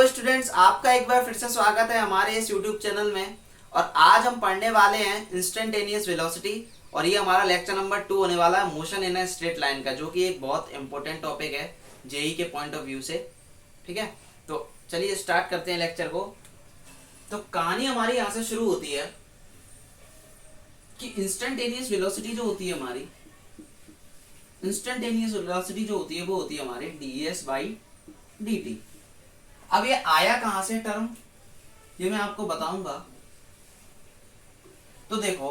Hello students, आपका एक बार फिर से स्वागत है हमारे इस यूट्यूब चैनल में। और आज हम पढ़ने वाले हैं इंस्टेंटेनियस वेलोसिटी। और ये हमारा लेक्चर नंबर 2 होने वाला है motion in a straight line का, जो कि एक बहुत इंपॉर्टेंट टॉपिक है जेई के पॉइंट ऑफ व्यू से। ठीक है, तो चलिए स्टार्ट करते हैं लेक्चर को। तो कहानी हमारी यहाँ से शुरू होती है कि इंस्टेंटेनियस वेलोसिटी जो होती है हमारी, इंस्टेंटेनियस वेलोसिटी जो होती है वो होती है हमारी ds/dt। अब ये आया कहां से टर्म, ये मैं आपको बताऊंगा। तो देखो,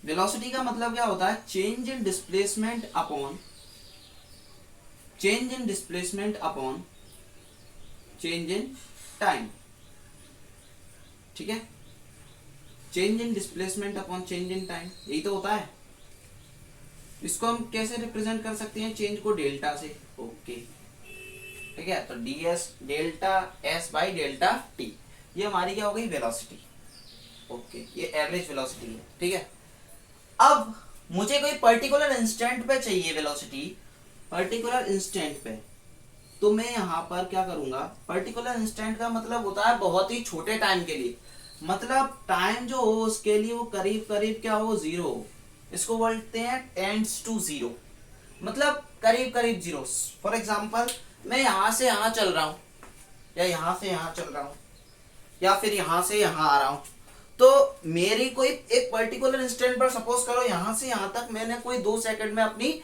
वेलोसिटी का मतलब क्या होता है? Change in displacement upon change in time. ठीक है, change in displacement upon change in time, यही तो होता है। इसको हम कैसे रिप्रेजेंट कर सकते हैं? चेंज को डेल्टा से। ओके, ठीक है, तो ds delta s by delta t, ये हमारी क्या हो गई? वेलोसिटी। ओके, ये एवरेज वेलोसिटी है। ठीक है, अब मुझे कोई पर्टिकुलर इंस्टेंट पे चाहिए वेलोसिटी, पर्टिकुलर इंस्टेंट पे। तो मैं यहाँ पर क्या करूंगा? पर्टिकुलर इंस्टेंट का मतलब होता है बहुत ही छोटे टाइम के लिए, मतलब टाइम जो हो उसके लिए वो करीब करीब क्या हो? जीरो हो। इसको बोलते हैं टेंड्स टू जीरो, मतलब करीब करीब जीरो। फॉर एग्जाम्पल, मैं यहां से यहां चल रहा हूं, या यहां से यहां चल रहा हूं, या फिर यहां से यहां आ रहा हूं। तो मेरी कोई एक पर्टिकुलर इंस्टेंट पर, सपोज करो यहां से यहां तक मैंने कोई 2 सेकंड में अपनी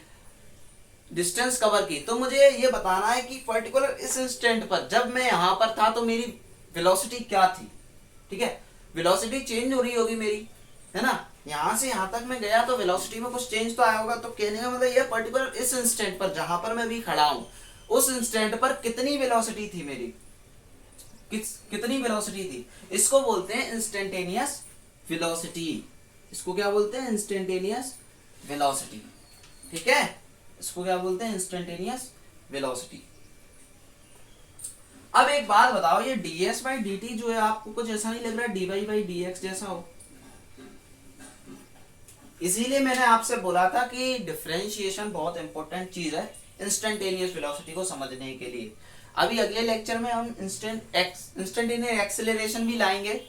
डिस्टेंस कवर की, तो मुझे ये बताना है कि पर्टिकुलर इस इंस्टेंट पर जब मैं यहां पर था तो मेरी वेलोसिटी क्या थी। ठीक है, वेलोसिटी चेंज हो रही होगी मेरी, है ना? यहां से यहां तक मैं गया तो वेलोसिटी में कुछ चेंज तो आया होगा। तो कहने का मतलब ये पर्टिकुलर इस इंस्टेंट पर जहां पर मैं भी खड़ा हूं, उस इंस्टेंट पर कितनी वेलोसिटी थी मेरी, कितनी वेलोसिटी थी, इसको बोलते हैं इंस्टेंटेनियस वेलोसिटी। इसको क्या बोलते हैं? Instantaneous velocity. ठीक है, इसको क्या बोलते हैं? Instantaneous velocity. अब एक बात बताओ, ये ds/dt जो है, आपको कुछ ऐसा नहीं लग रहा है dy/dx जैसा हो? इसीलिए मैंने आपसे बोला था कि डिफरेंशिएशन बहुत इंपॉर्टेंट चीज है इंस्टेंटेनियस वेलोसिटी को समझने के लिए। अभी अगले लेक्चर में हम इंस्टेंटेनियस एक्सेलरेशन भी लाएंगे,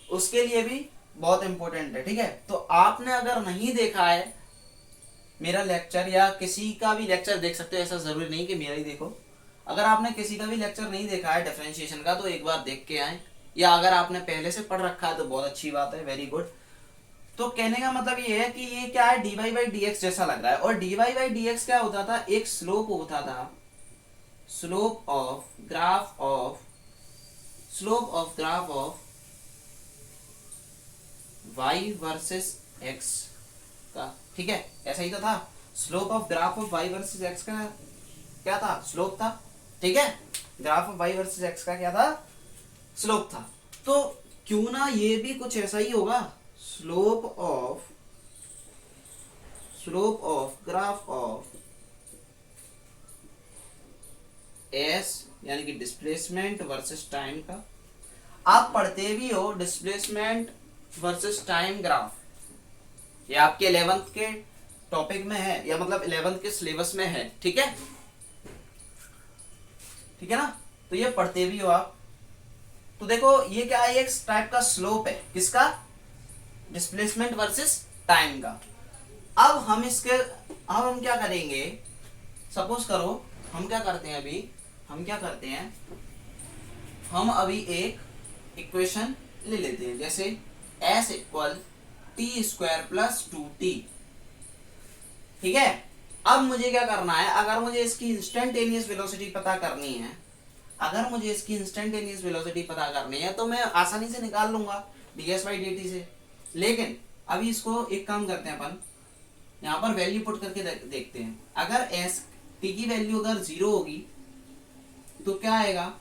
उसके लिए भी बहुत इंपॉर्टेंट है। ठीक है, तो आपने अगर नहीं देखा है मेरा लेक्चर, या किसी का भी लेक्चर देख सकते हो, ऐसा जरूरी नहीं कि मेरा ही देखो। अगर आपने किसी का भी लेक्चर नहीं देखा है डिफरेंशिएशन का, तो एक बार देख के आए, या अगर आपने पहले से पढ़ रखा है तो बहुत अच्छी बात है, वेरी गुड। तो कहने का मतलब ये है कि ये क्या है? dy/dx जैसा लग रहा है। और dy/dx क्या होता था? एक स्लोप होता था, slope of graph of y versus x का। ठीक है, ऐसा ही तो था। Slope of graph of y versus x का क्या था? स्लोप था। ठीक है, graph of y versus x का क्या था? स्लोप था। तो क्यों ना ये भी कुछ ऐसा ही होगा, slope of graph of s, यानी कि डिस्प्लेसमेंट वर्सेस टाइम का। आप पढ़ते भी हो डिस्प्लेसमेंट वर्सेस टाइम ग्राफ, ये आपके 11th के टॉपिक में है, या मतलब 11th के सिलेबस में है। ठीक है, ठीक है ना? तो ये पढ़ते भी हो आप। तो देखो, ये क्या है? एक टाइप का स्लोप है, किसका? डिस्प्लेसमेंट वर्सेस टाइम का। अब हम क्या करेंगे? सपोज करो, हम क्या करते हैं, हम अभी एक इक्वेशन ले लेते हैं, जैसे s इक्वल t² + 2t। ठीक है, अब मुझे क्या करना है? अगर मुझे इसकी इंस्टेंटेनियस वेलोसिटी पता करनी है, तो मैं आसानी से निकाल लूंगा ds/dt से। लेकिन अभी इसको एक काम करते हैं, अपन यहाँ पर वैल्यू पुट करके देखते हैं। अगर s t की वैल्यू अगर 0 होगी तो क्या आएगा?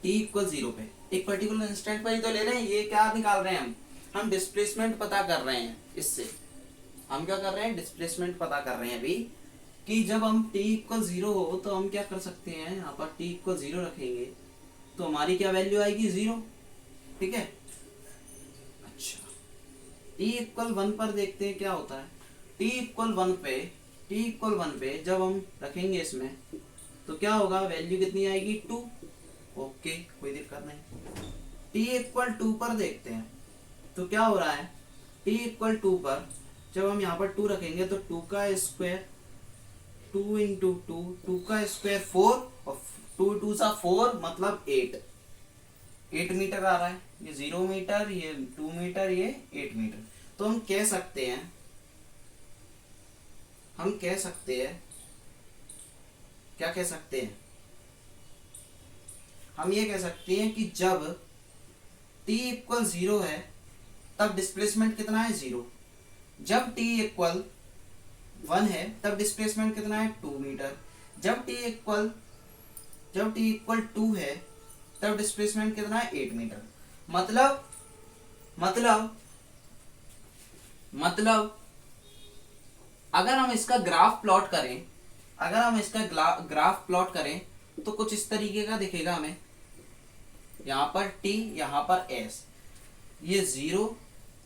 t = 0 पे, एक पर्टिकुलर इंस्टेंट पर ही तो ले रहे हैं। ये क्या निकाल रहे हैं? हम डिस्प्लेसमेंट पता कर रहे हैं। इससे हम क्या कर रहे हैं? डिस्प्लेसमेंट पता कर रहे हैं अभी, कि जब हम t = 0 हो तो हम क्या कर सकते हैं? यहाँ पर t = 0 रखेंगे तो हमारी क्या वैल्यू आएगी? 0। ठीक है, अच्छा, t = 1 पर देखते हैं क्या होता है। t = 1 पे जब हम रखेंगे इसमें, तो क्या होगा, वैल्यू कितनी आएगी 2। ओके, कोई दिक्कत नहीं। t इक्वल 2 पर देखते हैं तो क्या हो रहा है, t इक्वल 2 पर जब हम यहाँ पर 2 रखेंगे तो 2 का स्क्वायर 2 इंटू 2, 2 का स्क्वायर 4 और 2 2 सा 4 मतलब 8 मीटर आ रहा है। ये 0 मीटर, ये 2 मीटर, ये 8 मीटर। तो हम कह सकते हैं क्या कह सकते हैं, हम ये कह सकते हैं कि जब t इक्वल 0 है तब डिस्प्लेसमेंट कितना है 0। जब t इक्वल 1 है तब डिस्प्लेसमेंट कितना है 2 मीटर। जब t इक्वल 2 है तब डिस्प्लेसमेंट कितना है 8 मीटर। मतलब अगर हम इसका ग्राफ प्लॉट करें तो कुछ इस तरीके का दिखेगा हमें। यहाँ पर t, यहाँ पर s, ये 0,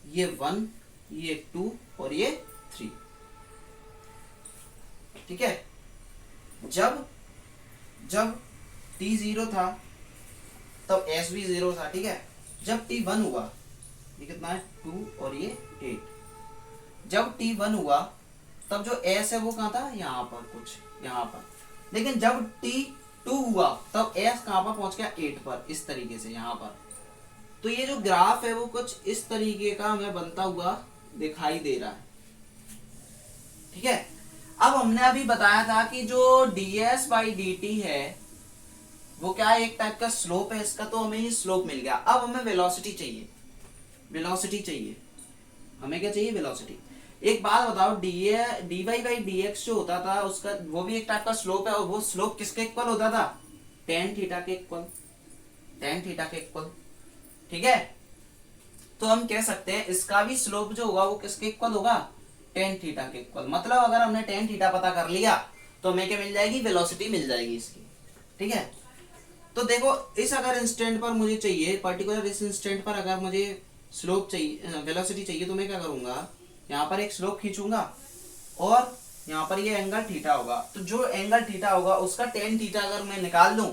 ये 1, ये 2 और ये 3। ठीक है, जब t 0 था तब s भी 0 था। ठीक है, जब t 1 हुआ, ये कितना है 2 और ये 8। जब t 1 हुआ तब जो s है वो कहाँ था, यहाँ पर, कुछ यहाँ पर। लेकिन जब t 2 हुआ तब s कहाँ पर पहुंच गया 8 पर, इस तरीके से यहाँ पर। तो ये जो ग्राफ है वो कुछ इस तरीके का हमें बनता हुआ दिखाई दे रहा है। ठीक है, अब हमने अभी बताया था कि जो ds/dt है वो क्या है, एक टाइप का स्लोप है इसका, तो हमें ये स्लोप मिल गया। अब हमें वेलोसिटी चाहिए, हमें क्या चाहिए, वेलोसिटी। एक बात बताओ, dy/dx जो होता था उसका वो भी एक टाइप का स्लोप है, और वो स्लोप किसके इक्वल होता था, tan थीटा के इक्वल। ठीक है, तो हम कह सकते हैं इसका भी स्लोप जो होगा वो किसके इक्वल होगा, tan थीटा के इक्वल। मतलब अगर हमने tan थीटा पता कर लिया तो हमें क्या मिल जाएगी, वेलोसिटी मिल जाएगी इसकी। ठीक है, तो देखो इस अगर इंस्टेंट पर मुझे चाहिए, पर्टिकुलर इस इंस्टेंट पर अगर मुझे स्लोप चाहिए, वेलोसिटी चाहिए, तो मैं क्या करूंगा, यहाँ पर एक स्लोप खींचूंगा और यहाँ पर ये एंगल थीटा होगा। तो जो एंगल थीटा होगा उसका tan थीटा अगर मैं निकाल लूं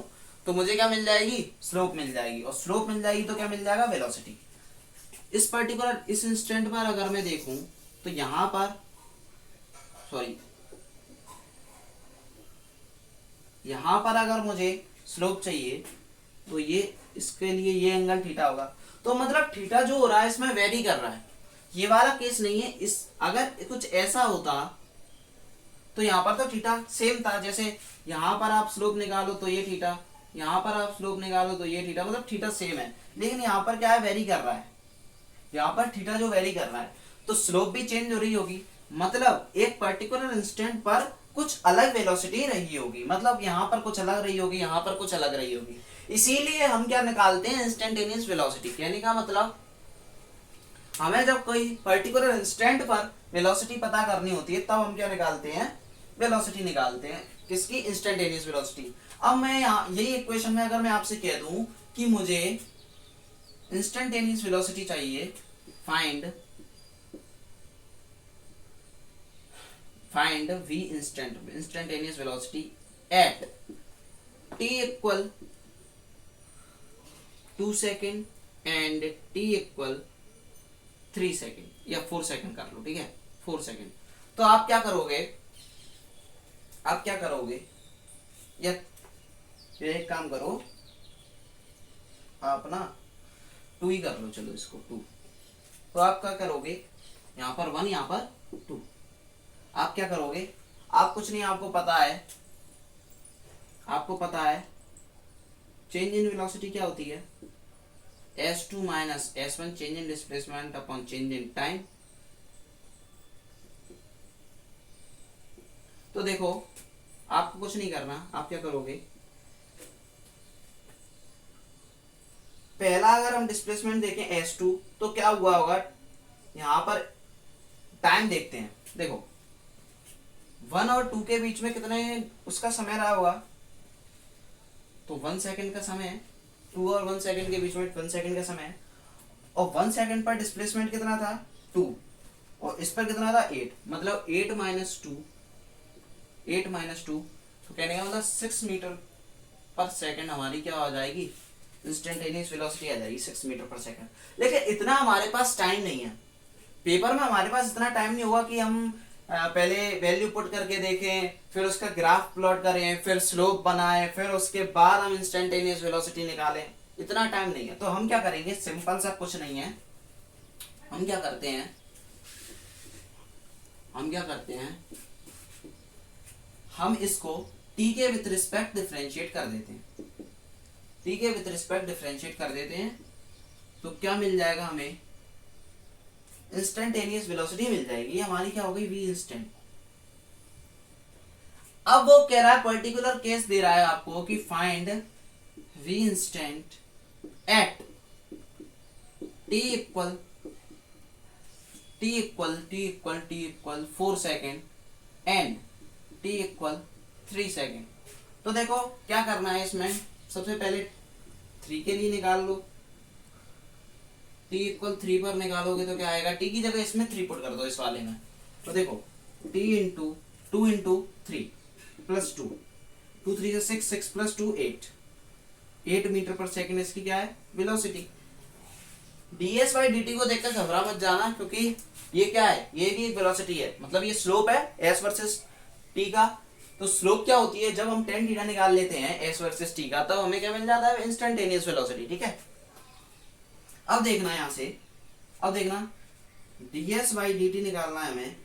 तो मुझे क्या मिल जाएगी, स्लोप मिल जाएगी। और स्लोप मिल जाएगी तो क्या मिल जाएगा, वेलोसिटी। इस पर्टिकुलर इस इंस्टेंट पर अगर मैं देखूं तो यहाँ पर यहाँ पर अगर मुझे स्लोप चाहिए तो ये इसके लिए ये एंगल थीटा होगा। तो मतलब थीटा जो हो रहा है इसमें वेरी कर रहा है, ये वाला केस नहीं है। इस अगर कुछ ऐसा होता तो यहाँ पर तो थीटा सेम था, जैसे यहाँ पर आप स्लोप निकालो तो ये थीटा, यहाँ पर आप स्लोप निकालो तो ये थीटा, मतलब थीटा सेम है। लेकिन यहाँ पर क्या है, वेरी कर रहा है, यहाँ पर थीटा जो वेरी कर रहा है, तो स्लोप भी चेंज हो रही होगी। मतलब एक पर्टिकुलर इंस्टेंट पर कुछ अलग वेलोसिटी रही होगी, मतलब यहाँ पर कुछ अलग रही होगी, यहाँ पर कुछ अलग रही होगी। इसीलिए हम क्या निकालते हैं, इंस्टेंटेनियस वेलोसिटी। कहने का मतलब हमें जब कोई पर्टिकुलर इंस्टेंट पर वेलोसिटी पता करनी होती है तब हम क्या निकालते हैं, वेलोसिटी निकालते हैं। किसकी, इंस्टेंटेनियस वेलोसिटी। अब मैं यहाँ यही इक्वेशन में अगर मैं आपसे कह दूं कि मुझे इंस्टेंटेनियस वेलोसिटी चाहिए, find v instantaneous velocity at t equal 2 second and t equal 3 second या 4 सेकेंड कर लो। ठीक है, 4 सेकेंड। तो आप क्या करोगे, या एक काम करो, आप ना 2 ही कर लो, चलो इसको 2। तो आप क्या करोगे, यहाँ पर 1, यहाँ पर 2। आप क्या करोगे, आप कुछ नहीं, आपको पता है चेंज इन वेलोसिटी क्या होती है, s2 minus s1 change in displacement upon change in time. तो देखो आपको कुछ नहीं करना, आप क्या करोगे, पहला अगर हम डिस्प्लेसमेंट देखें s2 तो क्या हुआ होगा, यहाँ पर टाइम देखते हैं। देखो 1 और 2 के बीच में कितने उसका समय रहा होगा, तो 1 सेकेंड का समय है। 2 और 1 सेकेंड के बीच में 1 सेकेंड का समय है, और 1 सेकेंड पर डिस्प्लेसमेंट कितना था 2, और इस पर कितना था 8। मतलब 8 माइनस 2 तो कहने का मतलब 6 मीटर पर सेकंड हमारी क्या हो जाएगी, इंस्टेंटेनियस वेलोसिटी आ जाएगी 6 मीटर पर सेकंड। लेकिन इतना हमारे पास टाइम नहीं है, पेपर में हमारे पास इतना टाइम नहीं होगा कि हम पहले वैल्यू पुट करके देखें, फिर उसका ग्राफ प्लॉट करें, फिर स्लोप बनाएं, फिर उसके बाद हम इंस्टेंटेनियस वेलोसिटी निकालें। इतना टाइम नहीं है। तो हम क्या करेंगे, सिंपल सा कुछ नहीं है, हम क्या करते हैं, हम इसको t के विथ रिस्पेक्ट डिफरेंशिएट कर देते हैं, t के विथ रिस्पेक्ट डिफरेंशिएट कर देते हैं। तो क्या मिल जाएगा हमें, इंस्टेंटेनियस वेलोसिटी मिल जाएगी, हमारी क्या हो गई, v इंस्टेंट। अब वो कह रहा है, पर्टिकुलर केस दे रहा है आपको कि find v instant at t equal 4 second and t equal 3 second. तो देखो क्या करना है इसमें, सबसे पहले 3 के लिए निकाल लो, t इक्वल 3 पर निकालोगे तो क्या आएगा, t की जगह इसमें 3 पुट कर दो इस वाले में। तो देखो t इंटू 2 इंटू 3 प्लस 2, 2 3 से 6, 6 प्लस 2 8 मीटर पर सेकेंड इसकी क्या है, वेलोसिटी। ds बाई dt को देखकर घबरा मत जाना, क्योंकि ये क्या है, ये भी एक वेलोसिटी है, मतलब ये स्लोप है s वर्सेस t का। तो स्लोप क्या होती है, जब हम tan थीटा निकाल लेते हैं s वर्सेस t का, तब हमें क्या मिल जाता है, इंस्टेंटेनियस वेलोसिटी। ठीक है, अब देखना यहां से, अब देखना ds बाई dt निकालना है हमें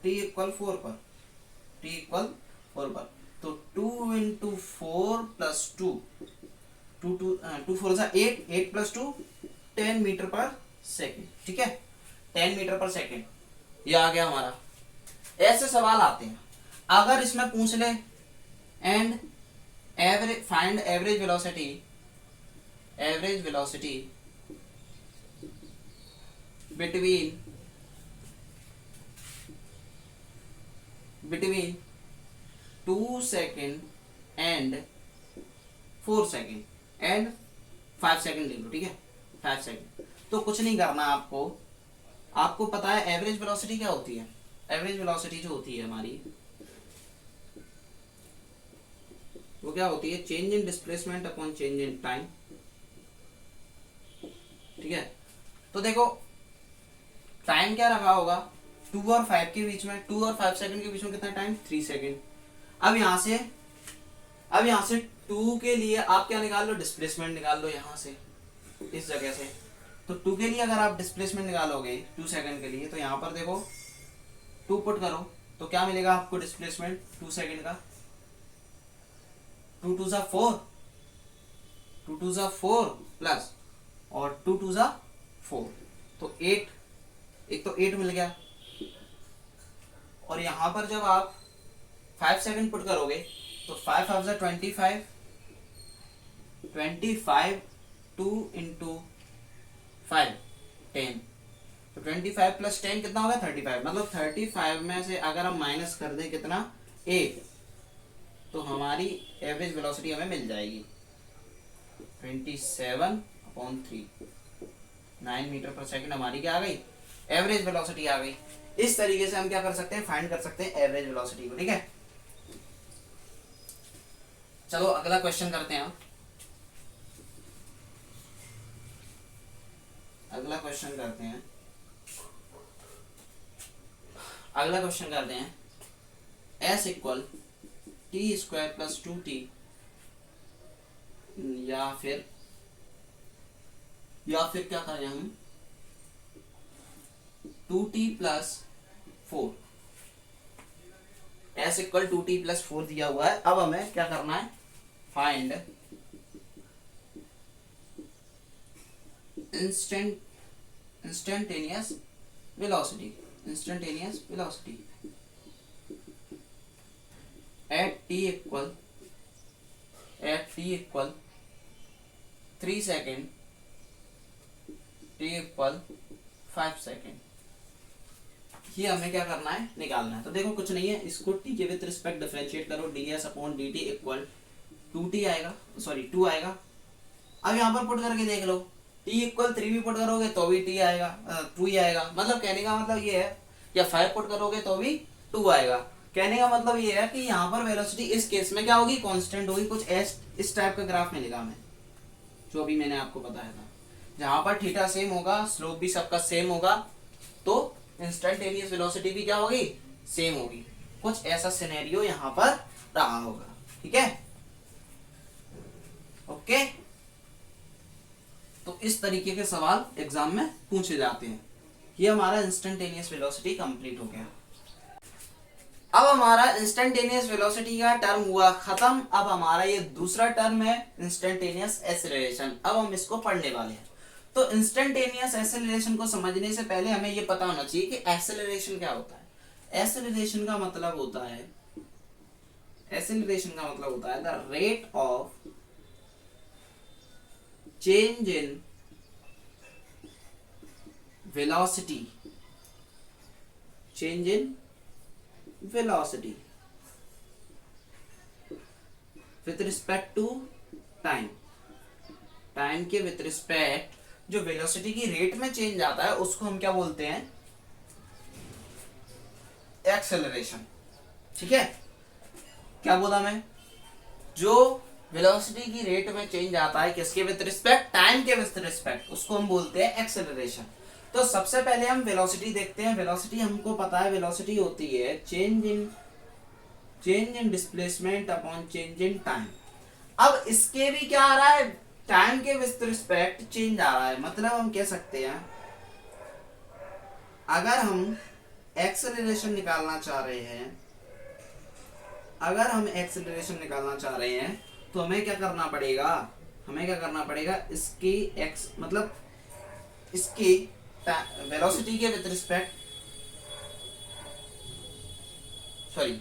t इक्वल 4 पर, तो 2 इंटू 4 प्लस 2, 2 4 8 प्लस 2 10 मीटर पर सेकेंड। ठीक है, 10 मीटर पर सेकेंड ये आ गया हमारा। ऐसे सवाल आते हैं, अगर इसमें पूछ ले and average, find average velocity between 2 second and 4 second and 5 second ले लो। ठीक है, 5 सेकेंड। तो कुछ नहीं करना आपको पता है एवरेज वेलोसिटी क्या होती है। एवरेज वेलोसिटी जो होती है हमारी, वो क्या होती है, change in displacement upon change in time. ठीक है, तो देखो टाइम क्या रखा होगा, 2 और 5 के बीच में, 2 और 5 सेकंड के बीच में कितना टाइम, 3 सेकंड। अब यहां से 2 के लिए आप क्या निकाल लो, डिस्प्लेसमेंट निकाल लो यहां से, इस जगह से। तो 2 के लिए अगर आप डिस्प्लेसमेंट निकालोगे 2 सेकंड के लिए, तो यहां पर देखो 2 पुट करो तो क्या मिलेगा आपको डिस्प्लेसमेंट 2 सेकंड का, 2 2 जा 4, 2 2 जा 4 प्लस और 2 2 जा 4, तो 8, एक तो 8 मिल गया। और यहां पर जब आप 5 सेकंड पुट करोगे तो 5 5 जा 25, 2 इंटू 5 10, तो 25 प्लस 10 कितना होगा, 35। मतलब 35 में से अगर हम माइनस कर दें कितना, 8, तो हमारी एवरेज वेलोसिटी हमें मिल जाएगी 27/3, 9 मीटर पर सेकंड हमारी क्या आ गई, एवरेज वेलोसिटी आ गई। इस तरीके से हम क्या कर सकते हैं, फाइंड कर सकते हैं एवरेज वेलोसिटी को। ठीक है, चलो अगला क्वेश्चन करते हैं। अगला क्वेश्चन करते हैं s equal T square plus 2t, या फिर क्या करें हम, 2t plus 4। s equal 2t plus 4 दिया हुआ है। अब हमें क्या करना है, find instantaneous velocity at t equal 3 second, t equal 5 second. ये हमें क्या करना है, निकालना है। तो देखो कुछ नहीं है, इसको t के विद रिस्पेक्ट डिफरेंशिएट करो, ds upon dt equal 2t आएगा, सॉरी 2 आएगा। अब यहाँ पर पुट करके देख लो, t इक्वल 3 भी पुट करोगे तो भी t आएगा, 2 ही आएगा। मतलब कहने का मतलब ये है, या 5 पुट करोगे तो भी 2 आएगा। कहने का मतलब ये है कि यहाँ पर वेलोसिटी इस केस में क्या होगी, कांस्टेंट होगी। कुछ इस टाइप का ग्राफ मिलेगा हमें, जो अभी मैंने आपको बताया था, जहां पर थीटा सेम होगा, स्लोप भी सबका सेम होगा, तो इंस्टेंटेनियस वेलोसिटी भी क्या होगी, सेम होगी। कुछ ऐसा सिनेरियो यहाँ पर रहा होगा। ठीक है, ओके। तो इस तरीके के सवाल एग्जाम में पूछे जाते हैं। ये हमारा इंस्टेंटेनियस वेलोसिटी कंप्लीट हो गया। अब हमारा इंस्टेंटेनियस वेलोसिटी का टर्म हुआ खत्म। अब हमारा ये दूसरा टर्म है इंस्टेंटेनियस एक्सेलरेशन। अब हम इसको पढ़ने वाले हैं। तो इंस्टेंटेनियस एक्सेलरेशन को समझने से पहले हमें ये पता होना चाहिए कि एक्सेलरेशन क्या होता है। एक्सेलरेशन का मतलब होता है, एक्सेलरेशन का मतलब होता है the rate of change in velocity, change in velocity with respect to time, time के विथ रिस्पेक्ट जो वेलोसिटी की रेट में चेंज आता है उसको हम क्या बोलते हैं, एक्सेलरेशन। ठीक है, क्या बोला मैं, जो वेलोसिटी की रेट में चेंज आता है किसके विथ रिस्पेक्ट, टाइम के विथ रिस्पेक्ट, उसको हम बोलते हैं एक्सेलरेशन। तो सबसे पहले हम वेलोसिटी देखते हैं। वेलोसिटी हमको पता है, वेलोसिटी होती है change in displacement upon change in time. अब इसके भी क्या आ रहा है, टाइम के विथ रिस्पेक्ट चेंज आ रहा है। मतलब हम कह सकते हैं अगर हम एक्सेलरेशन निकालना चाह रहे हैं, अगर हम एक्सेलरेशन निकालना चाह रहे हैं तो हमें क्या करना पड़ेगा, हमें क्या करना पड़ेगा, इसकी एक्स मतलब इसकी वेलोसिटी के विथ रिस्पेक्ट, सॉरी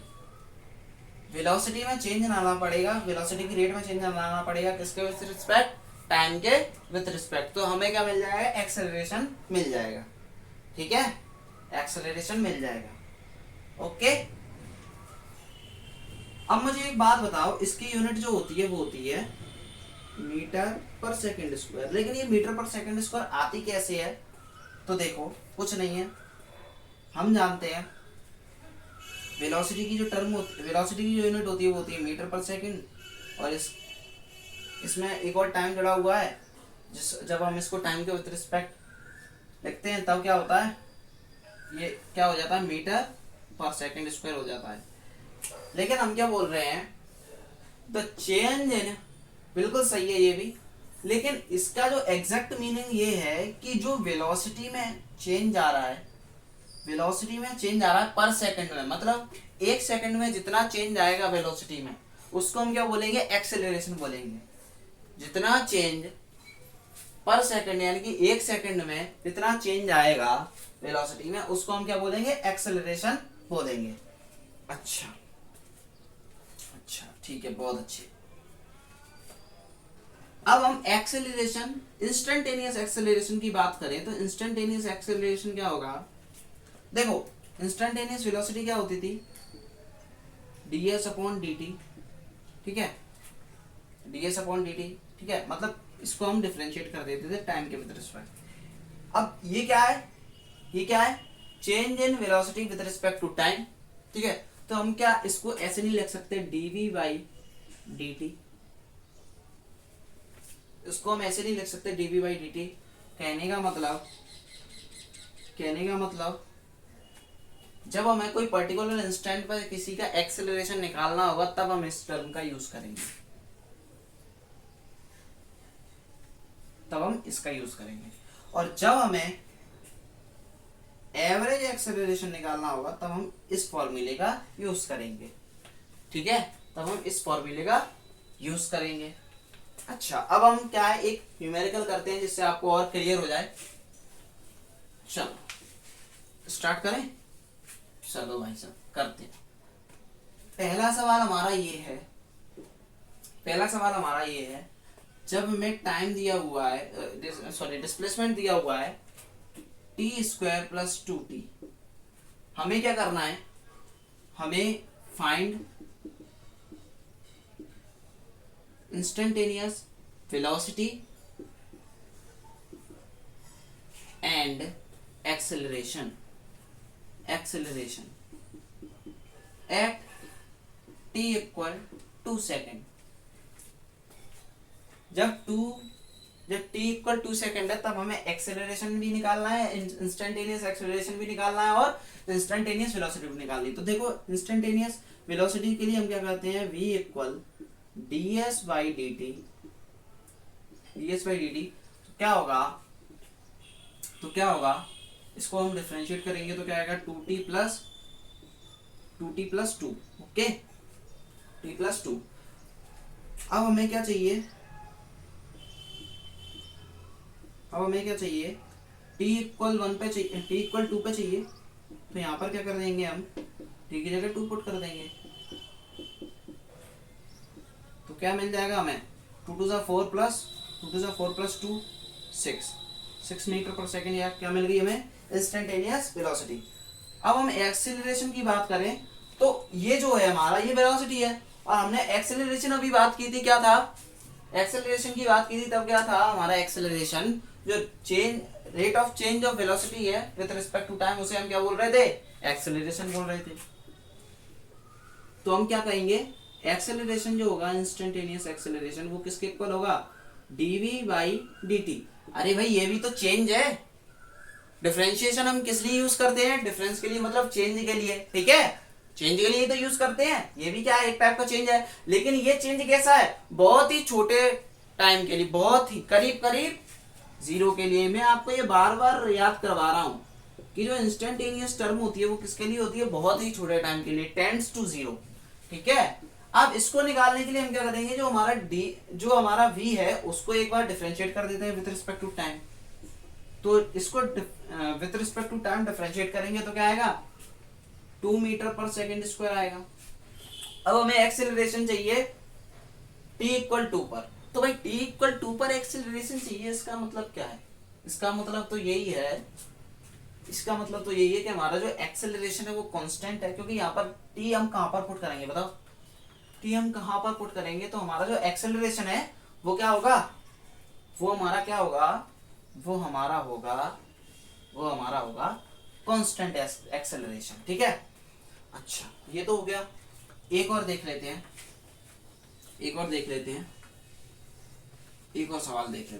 वेलोसिटी में चेंज लाना पड़ेगा, वेलोसिटी की रेट में चेंज लाना पड़ेगा किसके विथ रिस्पेक्ट, टाइम के विथ रिस्पेक्ट। तो हमें क्या मिल जाएगा, एक्सेलरेशन मिल जाएगा। ठीक है, एक्सेलरेशन मिल जाएगा। ओके, अब मुझे एक बात बताओ, इसकी यूनिट जो होती है वो होती है मीटर पर सेकंड स्क्वायर। लेकिन ये मीटर पर सेकंड स्क्वायर आती कैसे है, तो देखो कुछ नहीं है, हम जानते हैं वेलोसिटी की जो टर्म होती, वेलोसिटी की जो यूनिट होती है वो होती है मीटर पर सेकंड, और इसमें एक और टाइम जुड़ा हुआ है, जब हम इसको टाइम के विथ रिस्पेक्ट लिखते हैं तब क्या होता है, ये क्या हो जाता है, मीटर पर सेकंड स्क्वायर हो जाता है। लेकिन हम क्या बोल रहे हैं, द चेंज इन, बिल्कुल सही है ये भी, लेकिन इसका जो एग्जैक्ट मीनिंग ये है कि जो वेलोसिटी में चेंज आ रहा है, वेलोसिटी में चेंज आ रहा है पर सेकंड में, मतलब एक सेकंड में जितना चेंज आएगा वेलोसिटी में उसको हम क्या बोलेंगे, एक्सेलरेशन बोलेंगे। जितना चेंज पर सेकंड यानी कि एक सेकंड में जितना चेंज आएगा वेलोसिटी में उसको हम क्या बोलेंगे, एक्सेलरेशन बोलेंगे। अच्छा अच्छा, ठीक है, बहुत अच्छे। अब हम एक्सेलरेशन, इंस्टेंटेनियस एक्सेलरेशन की बात करें तो इंस्टेंटेनियस एक्सेलरेशन क्या होगा, देखो इंस्टेंटेनियस वेलोसिटी क्या होती थी, ds अपॉन dt। ठीक है, ds अपॉन dt, ठीक है, मतलब इसको हम डिफरेंशिएट कर देते थे टाइम के विद रिस्पेक्ट। अब ये क्या है, ये क्या है, change in velocity with respect to time. ठीक है, तो हम क्या इसको ऐसे नहीं लिख सकते dv बाई dt, इसको हम ऐसे नहीं लिख सकते dv बाई dt। कहने का मतलब जब हमें कोई पर्टिकुलर इंस्टेंट पर किसी का एक्सेलरेशन निकालना होगा तब हम इस टर्म का यूज करेंगे, तब हम इसका यूज करेंगे। और जब हमें एवरेज एक्सेलरेशन निकालना होगा तब हम इस फॉर्मूले का यूज करेंगे। ठीक है, तब हम इस फॉर्मूले का यूज करेंगे। अच्छा, अब हम क्या है, एक न्यूमेरिकल करते हैं जिससे आपको और क्लियर हो जाए। चलो स्टार्ट करें, चलो भाई साहब करते हैं। पहला सवाल हमारा ये है, जब हमें टाइम दिया हुआ है, सॉरी डिस्प्लेसमेंट दिया हुआ है टी स्क्वायर प्लस 2t, हमें क्या करना है, हमें find instantaneous velocity and acceleration at t equal 2 second. जब t इक्वल 2 सेकेंड है तब हमें एक्सेलरेशन भी निकालना है, इंस्टेंटेनियस एक्सेलरेशन भी निकालना है और इंस्टेंटेनियस वेलोसिटी भी निकालनी है। तो देखो इंस्टेंटेनियस वेलोसिटी के लिए हम क्या करते हैं, v equal ds by D T. तो क्या होगा, इसको हम डिफरेंशिएट करेंगे तो क्या आएगा, 2t plus 2। Okay, t plus 2। अब हमें क्या चाहिए, t इक्वल 1 पे चाहिए, t इक्वल 2 पे चाहिए। तो यहाँ पर क्या कर देंगे हम, t की जगह 2 पुट कर देंगे। तो क्या मिल जाएगा हमें, 2 टू 4 प्लस 2 6 मीटर पर सेकेंड, या क्या मिल गई हमें, इंस्टेंटेनियस वेलोसिटी। अब हम एक्सेलरेशन की बात करें तो ये जो है हमारा, ये वेलोसिटी है, और हमने एक्सेलरेशन अभी बात की थी, क्या था, एक्सेलरेशन की बात की थी, तब क्या था हमारा एक्सेलरेशन, जो rate of change of velocity है विद रिस्पेक्ट टू टाइम, उसे हम क्या बोल रहे थे, एक्सेलरेशन बोल रहे थे। तो हम क्या कहेंगे, एक्सेलरेशन जो होगा, इंस्टेंटेनियस एक्सेलरेशन, वो किसके इक्वल होगा, dv बाई dt। अरे भाई ये भी तो चेंज है। डिफरेंशिएशन हम किस लिए यूज करते हैं, डिफरेंस के लिए, मतलब चेंज के लिए, ठीक है, चेंज के लिए तो यूज करते हैं। ये भी क्या है, एक टाइप का चेंज है, लेकिन ये चेंज कैसा है, बहुत ही छोटे टाइम के लिए, बहुत ही करीब जीरो के लिए। मैं आपको ये बार बार याद करवा रहा हूं कि जो इंस्टेंटेनियस टर्म होती है वो किसके लिए होती है, बहुत ही छोटे टाइम के लिए, टेंड्स टू जीरो। ठीक है, अब इसको निकालने के लिए हम क्या करेंगे, जो हमारा v है उसको एक बार डिफरेंशिएट कर देते हैं विद रिस्पेक्ट टू टाइम। तो इसको with respect to time differentiate करेंगे तो क्या आएगा, 2 मीटर पर सेकेंड स्क्वायर आएगा। अब हमें एक्सेलरेशन चाहिए t इक्वल 2 पर। तो भाई t इक्वल 2 पर एक्सेलरेशन चाहिए, इसका मतलब क्या है, इसका मतलब तो यही है कि हमारा जो एक्सेलरेशन है वो कांस्टेंट है, क्योंकि यहाँ पर t हम कहां पर पुट करेंगे, बताओ, t हम कहां पर पुट करेंगे, तो हमारा जो एक्सेलरेशन है वो क्या होगा, वो हमारा होगा कांस्टेंट एक्सेलरेशन। ठीक है, अच्छा ये तो हो गया। एक और देख लेते हैं, एक और सवाल देख लेते हैं।